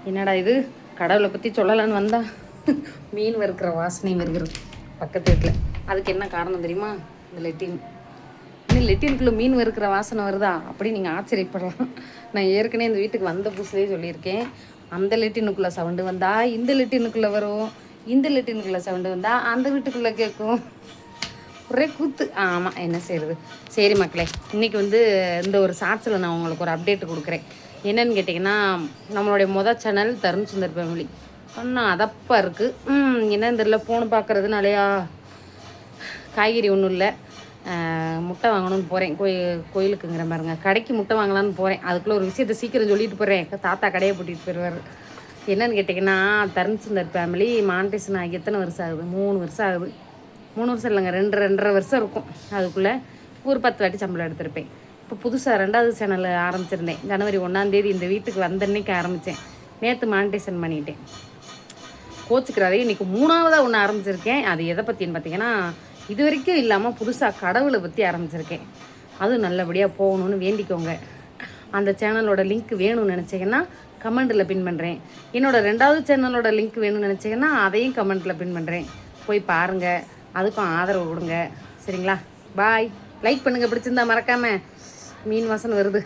என்னடா இது கடவுளை பற்றி சொல்லலான்னு வந்தா மீன் வறுக்கிற வாசனையும் வருகிறது பக்கத்து வீட்டில். அதுக்கு என்ன காரணம் தெரியுமா? இந்த லெட்டின். இன்னும் லெட்டினுக்குள்ளே மீன் வறுக்கிற வாசனை வருதா அப்படி நீங்கள் ஆச்சரியப்படலாம். நான் ஏற்கனவே இந்த வீட்டுக்கு வந்த புதுசுலேயே சொல்லியிருக்கேன், அந்த லெட்டினுக்குள்ளே சவுண்டு வந்தால் இந்த லெட்டினுக்குள்ளே வரும், இந்த லெட்டினுக்குள்ளே சவுண்டு வந்தால் அந்த வீட்டுக்குள்ளே கேட்கும். ஒரே கூத்து. ஆமாம், என்ன செய்கிறது. சரி மக்களே, இன்றைக்கி இந்த ஒரு ஷார்ட்ஸில் நான் உங்களுக்கு ஒரு அப்டேட் கொடுக்குறேன். என்னன்னு கேட்டிங்கன்னா, நம்மளுடைய சேனல் தருண் சுந்தர் ஃபேமிலி ஒன்றும் அதப்பாக இருக்குது. என்னன்னு தெரியல, ஃபோனு பார்க்குறதுனாலையா காய்கறி ஒன்றும் இல்லை. முட்டை வாங்கணும்னு போகிறேன். கோயிலுக்குங்கிற பாருங்க, கடைக்கு முட்டை வாங்கலான்னு போகிறேன். அதுக்குள்ளே ஒரு விஷயத்தை சீக்கிரம் சொல்லிட்டு போகிறேன். தாத்தா கடையை பூட்டிகிட்டு போயிடுவார். என்னன்னு கேட்டிங்கன்னா, தருண் சுந்தர் ஃபேமிலி மானிட்டேஷன் ஆகி எத்தனை வருஷம் ஆகுது? 3 வருஷம் ஆகுது. 3 வருஷம் இல்லைங்க, 2.5 வருஷம் இருக்கும். அதுக்குள்ளே ஒரு 10 வாட்டி சம்பளம் எடுத்திருப்பேன். இப்போ புதுசாக 2வது சேனல் ஆரம்பிச்சிருந்தேன். ஜனவரி 1ஆம் தேதி இந்த வீட்டுக்கு வந்தன்னைக்கு ஆரம்பித்தேன். நேற்று மானிட்டேஷன் பண்ணிட்டேன். கோச்சுக்கிறாரே, இன்றைக்கி 3ஆவதாக ஒன்று ஆரம்பிச்சிருக்கேன். அது எதை பற்றின்னு பார்த்தீங்கன்னா, இது வரைக்கும் இல்லாமல் புதுசாக கடவுளை பற்றி ஆரம்பிச்சிருக்கேன். அதுவும் நல்லபடியாக போகணுன்னு வேண்டிக்கோங்க. அந்த சேனலோட லிங்க் வேணும்னு நினச்சிங்கன்னா கமெண்ட்டில் பின் பண்ணுறேன். என்னோடய 2வது சேனலோட லிங்க் வேணும்னு நினச்சிங்கன்னா அதையும் கமெண்ட்டில் பின் பண்ணுறேன். போய் பாருங்கள், அதுக்கும் ஆதரவு கொடுங்க. சரிங்களா? பாய். லைக் பண்ணுங்கள், பிடிச்சிருந்தா மறக்காமல். மீன் வாசனை வருது.